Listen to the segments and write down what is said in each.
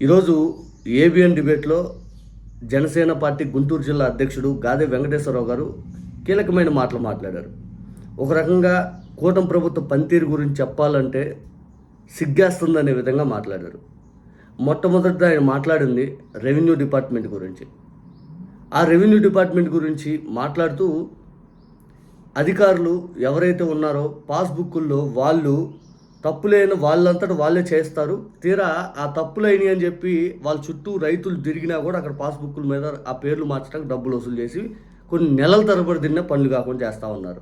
ఈరోజు ఏబిఎన్ డిబేట్లో జనసేన పార్టీ గుంటూరు జిల్లా అధ్యక్షుడు గాదె వెంకటేశ్వరరావు గారు కీలకమైన మాటలు మాట్లాడారు. ఒక రకంగా కూటమి ప్రభుత్వ పనితీరు గురించి చెప్పాలంటే సిగ్గేస్తుందనే విధంగా మాట్లాడారు. మొట్టమొదట ఆయన మాట్లాడింది రెవెన్యూ డిపార్ట్మెంట్ గురించి. ఆ రెవెన్యూ డిపార్ట్మెంట్ గురించి మాట్లాడుతూ అధికారులు ఎవరైతే ఉన్నారో పాస్బుక్కుల్లో వాళ్ళు తప్పులేని వాళ్ళంతటా వాళ్ళే చేస్తారు. తీరా ఆ తప్పులైనవి అని చెప్పి వాళ్ళ చుట్టూ రైతులు తిరిగినా కూడా అక్కడ పాస్బుక్కుల మీద ఆ పేర్లు మార్చడానికి డబ్బులు వసూలు చేసి కొన్ని నెలల తరబడి తిన్న పనులు కాకుండా చేస్తూ ఉన్నారు.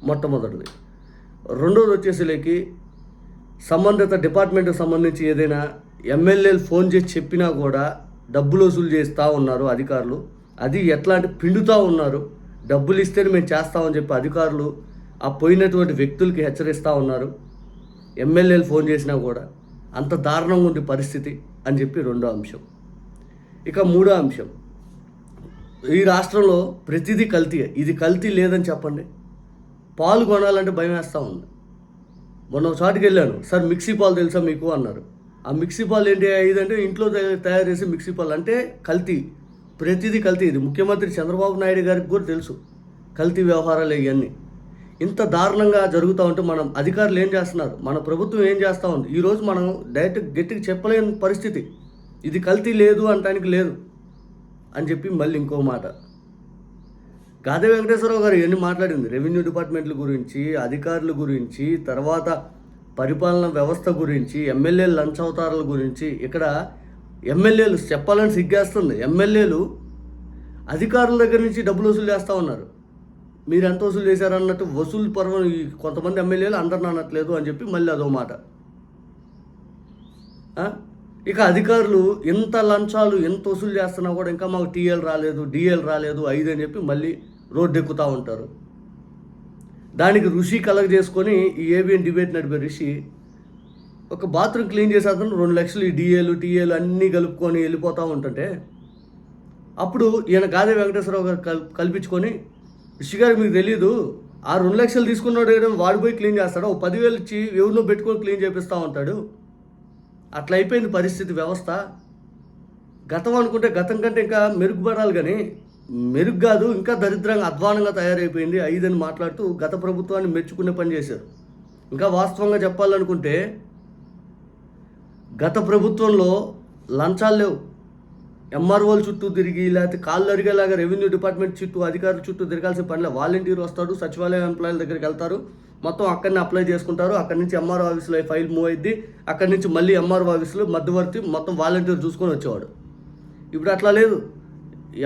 మొట్టమొదటిది. రెండోది వచ్చేసరికి సంబంధిత డిపార్ట్మెంట్కి సంబంధించి ఏదైనా ఎమ్మెల్యేలు ఫోన్ చేసి చెప్పినా కూడా డబ్బులు వసూలు చేస్తూ ఉన్నారు అధికారులు. అది ఎట్లా అంటే పిండుతూ ఉన్నారు. డబ్బులు ఇస్తేనే మేము చేస్తామని చెప్పి అధికారులు ఆ పోయినటువంటి వ్యక్తులకి హెచ్చరిస్తూ ఉన్నారు. ఎమ్మెల్యేలు ఫోన్ చేసినా కూడా అంత దారుణంగా ఉంది పరిస్థితి అని చెప్పి రెండో అంశం. ఇక మూడో అంశం, ఈ రాష్ట్రంలో ప్రతిదీ కల్తీ. ఇది కల్తీ లేదని చెప్పండి. పాలు కొనాలంటే భయం వేస్తూ ఉంది. మొన్న ఒక చోటుకి వెళ్ళాను, సార్ మిక్సీ పాలు తెలుసా మీకు అన్నారు. ఆ మిక్సీ పాలు ఏంటి ఇదంటే ఇంట్లో తయారు చేసే మిక్సీ పాలు అంటే కల్తీ. ప్రతిదీ కల్తీ. ఇది ముఖ్యమంత్రి చంద్రబాబు నాయుడు గారికి కూడా తెలుసు కల్తీ వ్యవహారాలు ఇవన్నీ. ఇంత దారుణంగా జరుగుతూ ఉంటే మనం అధికారులు ఏం చేస్తున్నారు, మన ప్రభుత్వం ఏం చేస్తూ ఉంది. ఈరోజు మనం డైరెక్ట్ గట్టిగా చెప్పలేని పరిస్థితి. ఇది కల్తీ లేదు అనటానికి లేదు అని చెప్పి మళ్ళీ ఇంకో మాట. గాదె వెంకటేశ్వరరావు గారు ఇవన్నీ మాట్లాడింది రెవెన్యూ డిపార్ట్మెంట్ల గురించి, అధికారుల గురించి, తర్వాత పరిపాలన వ్యవస్థ గురించి, ఎమ్మెల్యేల లంచవతారాల గురించి. ఇక్కడ ఎమ్మెల్యేలు చెప్పాలని సిగ్గేస్తుంది. ఎమ్మెల్యేలు అధికారుల దగ్గర నుంచి డబ్బులు వసూలు చేస్తూ ఉన్నారు. మీరు ఎంత వసూలు చేశారన్నట్టు వసూలు పర్వం కొంతమంది ఎమ్మెల్యేలు అందరిని అనట్లేదు అని చెప్పి మళ్ళీ అదో మాట. ఇక అధికారులు ఎంత లంచాలు ఎంత వసూలు చేస్తున్నా కూడా ఇంకా మాకు టీఎల్ రాలేదు, డిఎల్ రాలేదు, 5 అని చెప్పి మళ్ళీ రోడ్డు ఎక్కుతూ ఉంటారు. దానికి ఋషి కలగ చేసుకొని ఈ ఏబిఎన్ డిబేట్ నడిపే ఋషి ఒక బాత్రూమ్ క్లీన్ చేసేతను 2 లక్షలు ఈ డిఏలు టీఏలు అన్నీ కలుపుకొని వెళ్ళిపోతూ ఉంటుంటే అప్పుడు ఈయన గాదె వెంకటేశ్వరరావు గారు కల్పించుకొని, ఋషి గారు మీకు తెలీదు, ఆ 2 లక్షలు తీసుకున్నాడు వాడు పోయి క్లీన్ చేస్తాడు, 10,000 ఇచ్చి ఎవరినో పెట్టుకొని క్లీన్ చేపిస్తూ ఉంటాడు. అట్లా అయిపోయింది పరిస్థితి వ్యవస్థ. గతం అనుకుంటే గతం కంటే ఇంకా మెరుగుపడాలి, కానీ మెరుగు కాదు, ఇంకా దరిద్రంగా అధ్వానంగా తయారైపోయింది 5 అని మాట్లాడుతూ గత ప్రభుత్వాన్ని మెచ్చుకునే పని చేశారు. ఇంకా వాస్తవంగా చెప్పాలనుకుంటే గత ప్రభుత్వంలో లంచాలు లేవు. ఎంఆర్ఓల చుట్టూ తిరిగి లేకపోతే కాళ్ళు అరిగేలాగా రెవెన్యూ డిపార్ట్మెంట్ చుట్టూ అధికారుల చుట్టూ తిరగాల్సిన పనిలే. వాలంటీర్ వస్తాడు, సచివాలయం ఎంప్లాయీల దగ్గరికి వెళ్తారు, మొత్తం అక్కడనే అప్లై చేసుకుంటారు. అక్కడి నుంచి ఎంఆర్ఓ ఆఫీసులో ఫైల్ మూవ్ అయింది, అక్కడి నుంచి మళ్ళీ ఎంఆర్ఓ ఆఫీసులో మధ్యవర్తి మొత్తం వాలంటీర్ చూసుకొని వచ్చేవాడు. ఇప్పుడు అట్లా లేదు.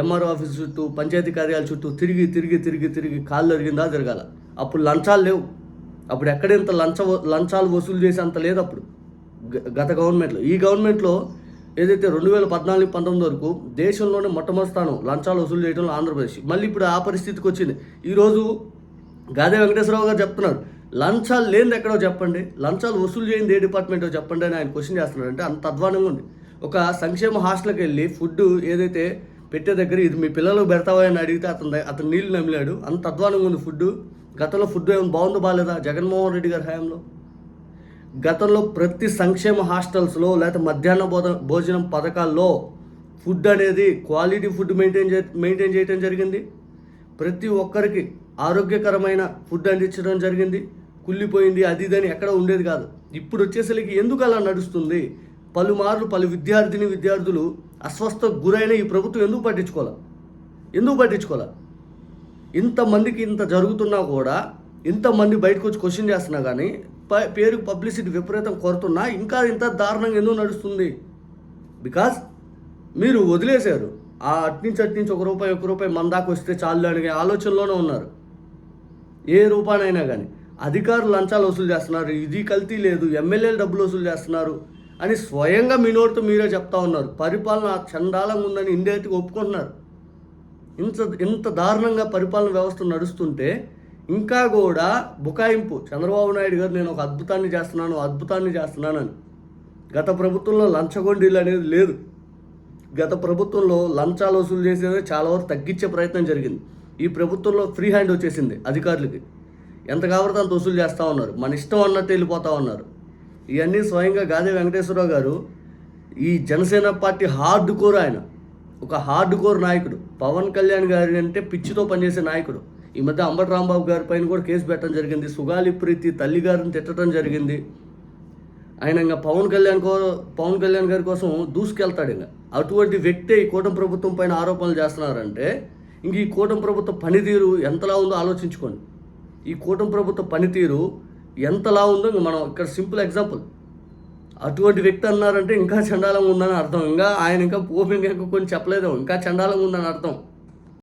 ఎంఆర్ఓ ఆఫీస్ చుట్టూ పంచాయతీ కార్యాలయాల చుట్టూ తిరిగి తిరిగి తిరిగి తిరిగి కాళ్ళు అరిగిందా తిరగాల. అప్పుడు లంచాలు లేవు. అప్పుడు ఎక్కడెంత లంచాలు వసూలు చేసి అంత లేదు అప్పుడు గత గవర్నమెంట్లో. ఈ గవర్నమెంట్లో ఏదైతే 2014-19 వరకు దేశంలోనే మొట్టమొదటి స్థానం లంచాలు వసూలు చేయడంలో ఆంధ్రప్రదేశ్. మళ్ళీ ఇప్పుడు ఆ పరిస్థితికి వచ్చింది. ఈరోజు గాదె వెంకటేశ్వరరావు గారు చెప్తున్నారు, లంచాలు లేనిది ఎక్కడో చెప్పండి, లంచాలు వసూలు చేయింది ఏ డిపార్ట్మెంటో చెప్పండి అని ఆయన క్వశ్చన్ చేస్తున్నాడు. అంటే అంత అధ్వానంగా ఉంది. ఒక సంక్షేమ హాస్టల్కి వెళ్ళి ఫుడ్ ఏదైతే పెట్టే దగ్గర ఇది మీ పిల్లలకు పెడతావా అని అడిగితే అతను నీళ్ళు నమిలాడు. అంత అధ్వానంగా ఉంది ఫుడ్. గతంలో ఫుడ్ ఏమైనా బాగుందో బాగాలేదా జగన్మోహన్ రెడ్డి గారి హయాంలో? గతంలో ప్రతి సంక్షేమ హాస్టల్స్లో లేకపోతే మధ్యాహ్న భోజనం పథకాల్లో ఫుడ్ అనేది క్వాలిటీ ఫుడ్ మెయింటైన్ చేయడం జరిగింది. ప్రతి ఒక్కరికి ఆరోగ్యకరమైన ఫుడ్ అందించడం జరిగింది. కుళ్ళిపోయింది అది ఇదని ఎక్కడ ఉండేది కాదు. ఇప్పుడు వచ్చేసరికి ఎందుకు అలా నడుస్తుంది? పలుమార్లు పలు విద్యార్థులు అస్వస్థకు గురైన ఈ ప్రభుత్వం ఎందుకు పట్టించుకోవాలా? ఇంతమందికి ఇంత జరుగుతున్నా కూడా ఇంతమంది బయటకు వచ్చి క్వశ్చన్ చేస్తున్నా కానీ పేరుకు పబ్లిసిటీ విపరీతం కొడుతున్నా ఇంకా ఇంత దారుణంగా ఎందుకు నడుస్తుంది? బికాజ్ మీరు వదిలేశారు. ఆ అట్నుంచి ఒక రూపాయి మన దాకా వస్తే చాలు అనే ఆలోచనలోనే ఉన్నారు. ఏ రూపాయనైనా కానీ అధికారులు లంచాలు వసూలు చేస్తున్నారు, ఇది కల్తీ లేదు, ఎమ్మెల్యేలు డబ్బులు వసూలు చేస్తున్నారు అని స్వయంగా మీ నోటితో మీరే చెప్తా ఉన్నారు. పరిపాలన చండాలంగా ఉందని ఇండైరెక్ట్గా ఒప్పుకుంటున్నారు. ఇంత దారుణంగా పరిపాలన వ్యవస్థ నడుస్తుంటే ఇంకా కూడా బుకాయింపు. చంద్రబాబు నాయుడు గారు నేను ఒక అద్భుతాన్ని చేస్తున్నానని. గత ప్రభుత్వంలో లంచగొండీలు అనేది లేదు. గత ప్రభుత్వంలో లంచాలు వసూలు చేసేది చాలా వరకు తగ్గించే ప్రయత్నం జరిగింది. ఈ ప్రభుత్వంలో ఫ్రీ హ్యాండ్ వచ్చేసింది అధికారులకి. ఎంత కావాలంటే అంత వసూలు చేస్తూ ఉన్నారు, మన ఇష్టం అన్నట్టు వెళ్ళిపోతూ ఉన్నారు. ఇవన్నీ స్వయంగా గాదె వెంకటేశ్వరరావు గారు ఈ జనసేన పార్టీ హార్డ్ కోర్ ఆయన, ఒక హార్డ్ కోర్ నాయకుడు. పవన్ కళ్యాణ్ గారి అంటే పిచ్చితో పనిచేసే నాయకుడు. ఈ మధ్య అంబటి రాంబాబు గారి పైన కూడా కేసు పెట్టడం జరిగింది. సుగాలి ప్రీతి తల్లి గారిని తిట్టడం జరిగింది. ఆయన ఇంకా పవన్ కళ్యాణ్ గారి కోసం దూసుకెళ్తాడు. ఇంకా అటువంటి వ్యక్తి ఈ కూటమి ప్రభుత్వం పైన ఆరోపణలు చేస్తున్నారంటే ఇంక ఈ కూటమి ప్రభుత్వ పనితీరు ఎంతలా ఉందో ఆలోచించుకోండి. ఈ కూటమి ప్రభుత్వ పనితీరు ఎంతలా ఉందో ఇంక మనం ఇక్కడ సింపుల్ ఎగ్జాంపుల్. అటువంటి వ్యక్తి అన్నారంటే ఇంకా చండాలంగా ఉందని అర్థం. ఇంకా ఆయన ఇంకా ఓపెన్గా కొన్ని చెప్పలేదు, ఇంకా చండాలంగా ఉందని అర్థం.